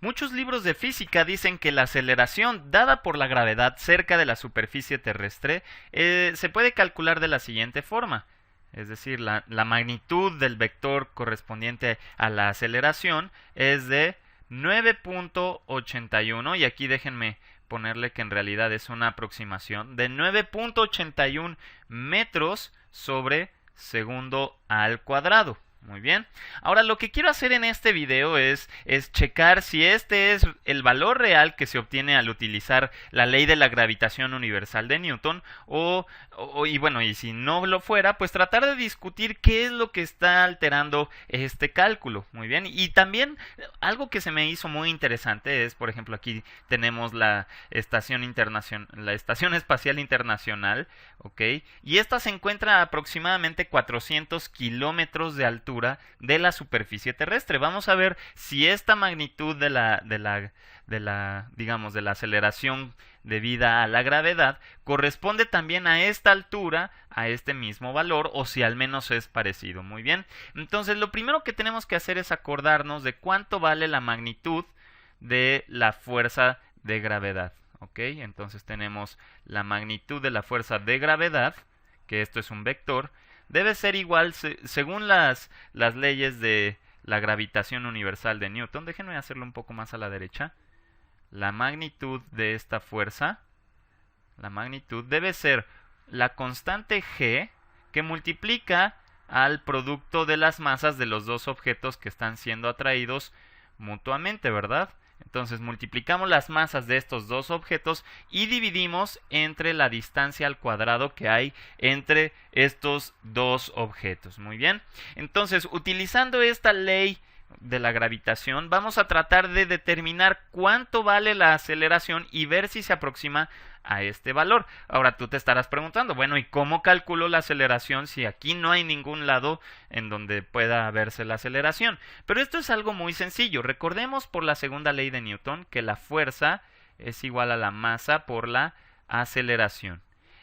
Muchos libros de física dicen que la aceleración dada por la gravedad cerca de la superficie terrestre se puede calcular de la siguiente forma. Es decir, la magnitud del vector correspondiente a la aceleración es de 9.81, y aquí déjenme ponerle que en realidad es una aproximación de 9.81 metros sobre segundo al cuadrado. Muy bien. Ahora lo que quiero hacer en este video es checar si este es el valor real que se obtiene al utilizar la ley de la gravitación universal de Newton y bueno, y si no lo fuera, pues tratar de discutir qué es lo que está alterando este cálculo. Muy bien. Y también algo que se me hizo muy interesante es, por ejemplo, aquí tenemos la la Estación Espacial Internacional, ¿ok? Y esta se encuentra a aproximadamente 400 kilómetros de altura de la superficie terrestre. Vamos a ver si esta magnitud digamos, de la aceleración debida a la gravedad corresponde también a esta altura, a este mismo valor, o si al menos es parecido. Muy bien. Entonces, lo primero que tenemos que hacer es acordarnos de cuánto vale la magnitud de la fuerza de gravedad. ¿Ok? Entonces tenemos la magnitud de la fuerza de gravedad, que esto es un vector, debe ser igual, según las leyes de la gravitación universal de Newton. Déjenme hacerlo un poco más a la derecha. La magnitud de esta fuerza, la magnitud debe ser la constante g que multiplica al producto de las masas de los dos objetos que están siendo atraídos mutuamente, ¿verdad? Entonces multiplicamos las masas de estos dos objetos y dividimos entre la distancia al cuadrado que hay entre estos dos objetos. Muy bien. Entonces, utilizando esta ley de la gravitación, vamos a tratar de determinar cuánto vale la aceleración y ver si se aproxima a este valor. Ahora tú te estarás preguntando, bueno, ¿y cómo calculo la aceleración si aquí no hay ningún lado en donde pueda verse la aceleración? Pero esto es algo muy sencillo. Recordemos por la segunda ley de Newton que la fuerza es igual a la masa por la aceleración.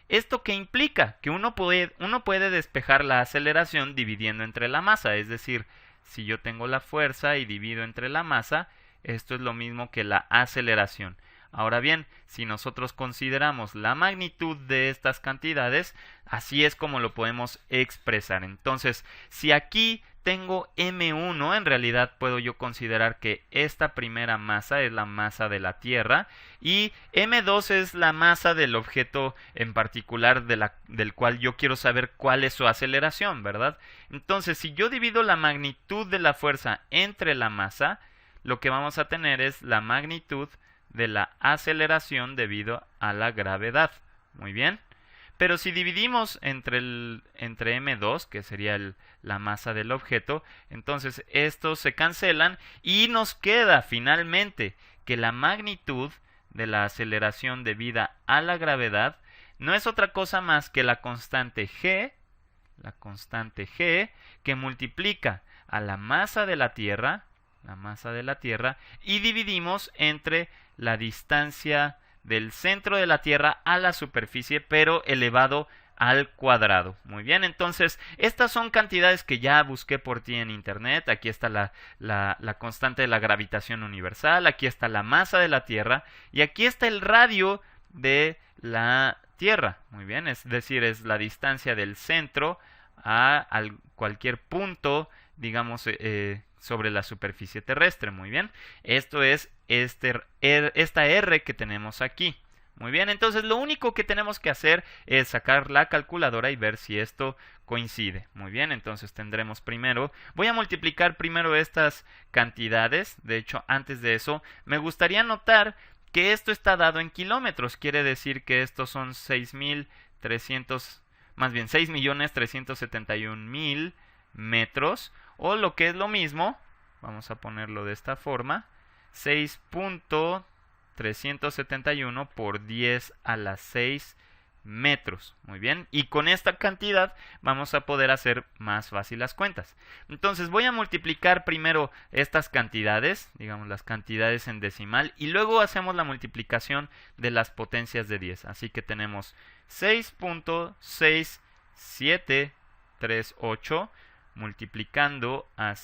¿Esto qué implica? Que uno puede despejar la aceleración dividiendo entre la masa, es decir, si yo tengo la fuerza y divido entre la masa, esto es lo mismo que la aceleración. Ahora bien, si nosotros consideramos la magnitud de estas cantidades, así es como lo podemos expresar. Entonces, si aquí tengo m1, en realidad puedo yo considerar que esta primera masa es la masa de la Tierra y m2 es la masa del objeto en particular del cual yo quiero saber cuál es su aceleración, ¿verdad? Entonces, si yo divido la magnitud de la fuerza entre la masa, lo que vamos a tener es la magnitud de la aceleración debido a la gravedad. Muy bien. Pero si dividimos entre m2, que sería la masa del objeto, entonces estos se cancelan y nos queda finalmente que la magnitud de la aceleración debida a la gravedad no es otra cosa más que la constante g que multiplica a la masa de la Tierra, y dividimos entre la distancia del centro de la Tierra a la superficie, pero elevado al cuadrado. Muy bien, entonces estas son cantidades que ya busqué por ti en internet. Aquí está la constante de la gravitación universal, aquí está la masa de la Tierra y aquí está el radio de la Tierra. Muy bien, es decir, es la distancia del centro a cualquier punto, digamos, sobre la superficie terrestre. Muy bien, esto es esta R que tenemos aquí. Muy bien, entonces lo único que tenemos que hacer es sacar la calculadora y ver si esto coincide. Muy bien, entonces tendremos voy a multiplicar primero estas cantidades. De hecho, antes de eso, me gustaría notar que esto está dado en kilómetros. Quiere decir que estos son 6.371.000 metros, o lo que es lo mismo, vamos a ponerlo de esta forma, 6.371 por 10 a la 6 metros. Muy bien, y con esta cantidad vamos a poder hacer más fácil las cuentas. Entonces voy a multiplicar primero estas cantidades, digamos las cantidades en decimal, y luego hacemos la multiplicación de las potencias de 10. Así que tenemos 6.6738 multiplicando a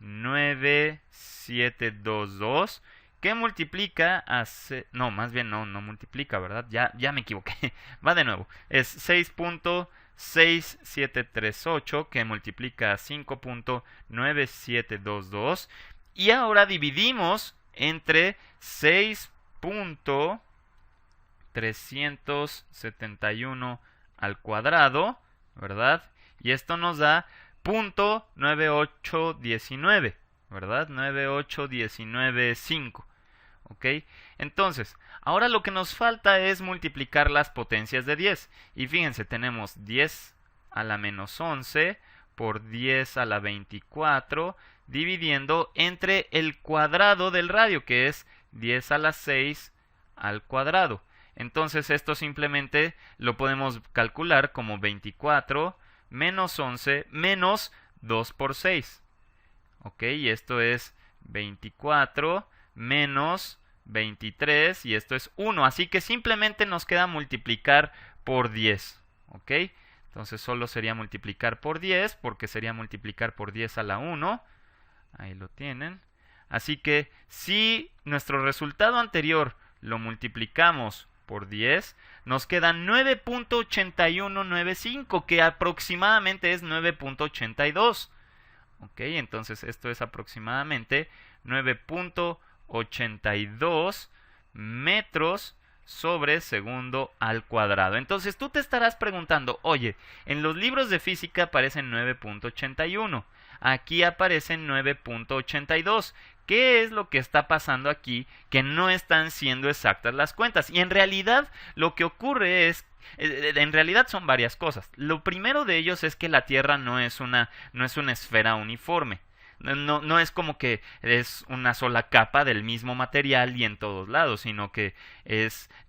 6.9722 que multiplica a... No, más bien no multiplica, ¿verdad? Ya me equivoqué. Va de nuevo. Es 6.6738 que multiplica a 5.9722. Y ahora dividimos entre 6.371 al cuadrado, ¿verdad? Y esto nos da 0.9819, ¿verdad? 98195. ¿Ok? Entonces, ahora lo que nos falta es multiplicar las potencias de 10. Y fíjense, tenemos 10 a la menos 11 por 10 a la 24, dividiendo entre el cuadrado del radio, que es 10 a la 6 al cuadrado. Entonces, esto simplemente lo podemos calcular como 24 menos 11 menos 2 por 6. ¿Ok? Y esto es 24 menos 23 y esto es 1. Así que simplemente nos queda multiplicar por 10. ¿Ok? Entonces solo sería multiplicar por 10 porque sería multiplicar por 10 a la 1. Ahí lo tienen. Así que si nuestro resultado anterior lo multiplicamos por 10, nos queda 9.8195, que aproximadamente es 9.82. ¿Ok? Entonces esto es aproximadamente 9.82 metros sobre segundo al cuadrado. Entonces tú te estarás preguntando, oye, en los libros de física aparecen 9.81, aquí aparecen 9.82. ¿Qué es lo que está pasando aquí que no están siendo exactas las cuentas? Y en realidad lo que ocurre es, en realidad son varias cosas. Lo primero de ellos es que la Tierra no es una esfera uniforme. No es como que es una sola capa del mismo material y en todos lados, sino que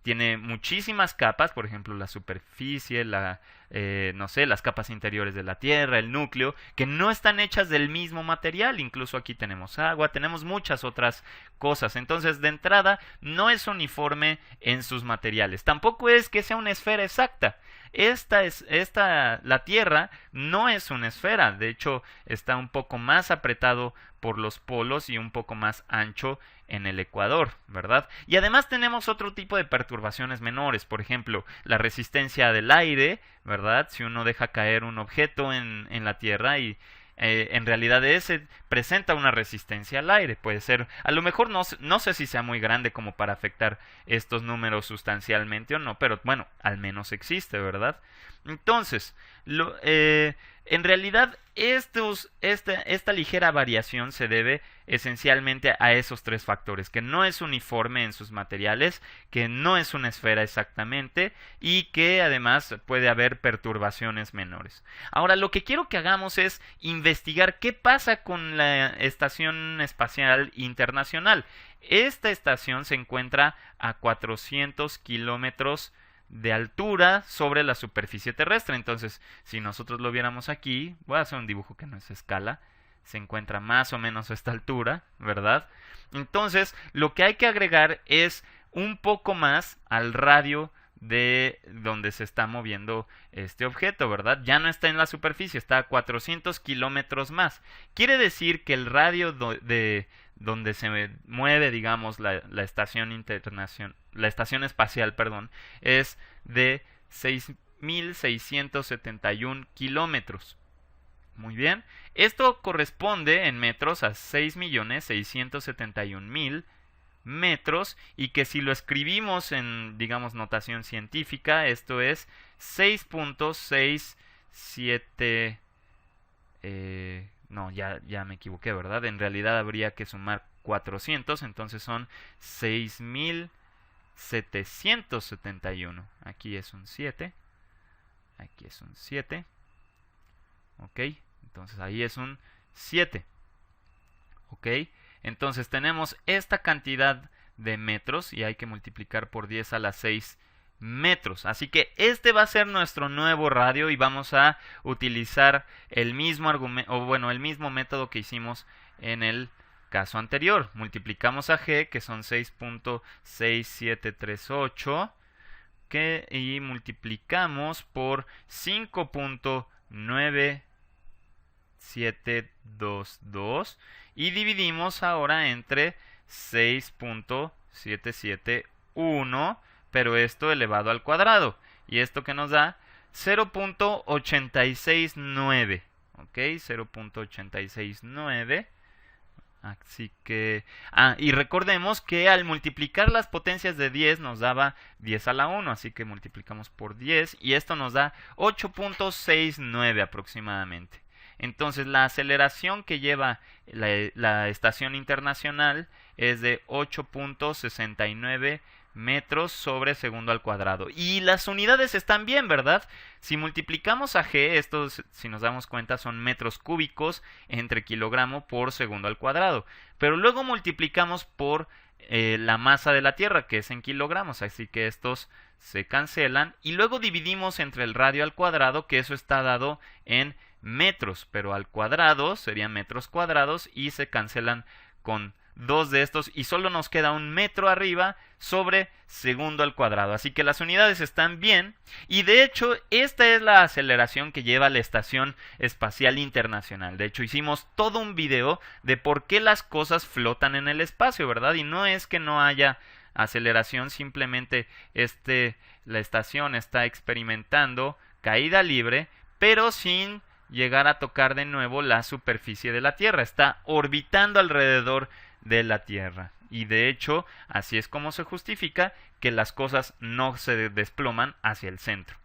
tiene muchísimas capas, por ejemplo la superficie, no sé, las capas interiores de la Tierra, el núcleo, que no están hechas del mismo material. Incluso aquí tenemos agua, tenemos muchas otras cosas. Entonces, de entrada, no es uniforme en sus materiales. Tampoco es que sea una esfera exacta. La Tierra no es una esfera, de hecho está un poco más apretado por los polos y un poco más ancho en el ecuador, ¿verdad? Y además tenemos otro tipo de perturbaciones menores, por ejemplo, la resistencia del aire, ¿verdad? Si uno deja caer un objeto en la Tierra y en realidad ese presenta una resistencia al aire. Puede ser, a lo mejor no sé si sea muy grande como para afectar estos números sustancialmente o no, pero bueno, al menos existe, ¿verdad? Entonces, en realidad esta ligera variación se debe esencialmente a esos tres factores: que no es uniforme en sus materiales, que no es una esfera exactamente y que además puede haber perturbaciones menores. Ahora, lo que quiero que hagamos es investigar qué pasa con la Estación Espacial Internacional. Esta estación se encuentra a 400 kilómetros de altura sobre la superficie terrestre. Entonces, si nosotros lo viéramos aquí, voy a hacer un dibujo que no es escala, se encuentra más o menos a esta altura, ¿verdad? Entonces, lo que hay que agregar es un poco más al radio de donde se está moviendo este objeto, ¿verdad? Ya no está en la superficie, está a 400 kilómetros más. Quiere decir que el radio de donde se mueve, digamos, la estación espacial, perdón, es de 6.671 kilómetros. Muy bien. Esto corresponde en metros a 6.671.000 metros, y que si lo escribimos en, digamos, notación científica, esto es 6.67... no, ya me equivoqué, ¿verdad? En realidad habría que sumar 400, entonces son 6.771. Aquí es un 7. Aquí es un 7. Ok, entonces ahí es un 7. Ok, entonces tenemos esta cantidad de metros y hay que multiplicar por 10 a la 6 metros. Así que este va a ser nuestro nuevo radio y vamos a utilizar el mismo argumento, o bueno, el mismo método que hicimos en el caso anterior. Multiplicamos a G, que son 6.6738, y multiplicamos por 5.9 722 y dividimos ahora entre 6.771, pero esto elevado al cuadrado. ¿Y esto que nos da? 0.869. ¿Ok? 0.869. Así que... y recordemos que al multiplicar las potencias de 10 nos daba 10 a la 1, así que multiplicamos por 10 y esto nos da 8.69 aproximadamente. Entonces la aceleración que lleva la estación internacional es de 8.69 metros sobre segundo al cuadrado. Y las unidades están bien, ¿verdad? Si multiplicamos a G, estos, si nos damos cuenta, son metros cúbicos entre kilogramo por segundo al cuadrado. Pero luego multiplicamos por la masa de la Tierra, que es en kilogramos, así que estos se cancelan. Y luego dividimos entre el radio al cuadrado, que eso está dado en metros, pero al cuadrado serían metros cuadrados y se cancelan con dos de estos y solo nos queda un metro arriba sobre segundo al cuadrado. Así que las unidades están bien y de hecho esta es la aceleración que lleva la Estación Espacial Internacional. De hecho hicimos todo un video de por qué las cosas flotan en el espacio, ¿verdad? Y no es que no haya aceleración, simplemente la estación está experimentando caída libre, pero sin llegar a tocar de nuevo la superficie de la Tierra. Está orbitando alrededor de la Tierra. Y de hecho, así es como se justifica que las cosas no se desploman hacia el centro.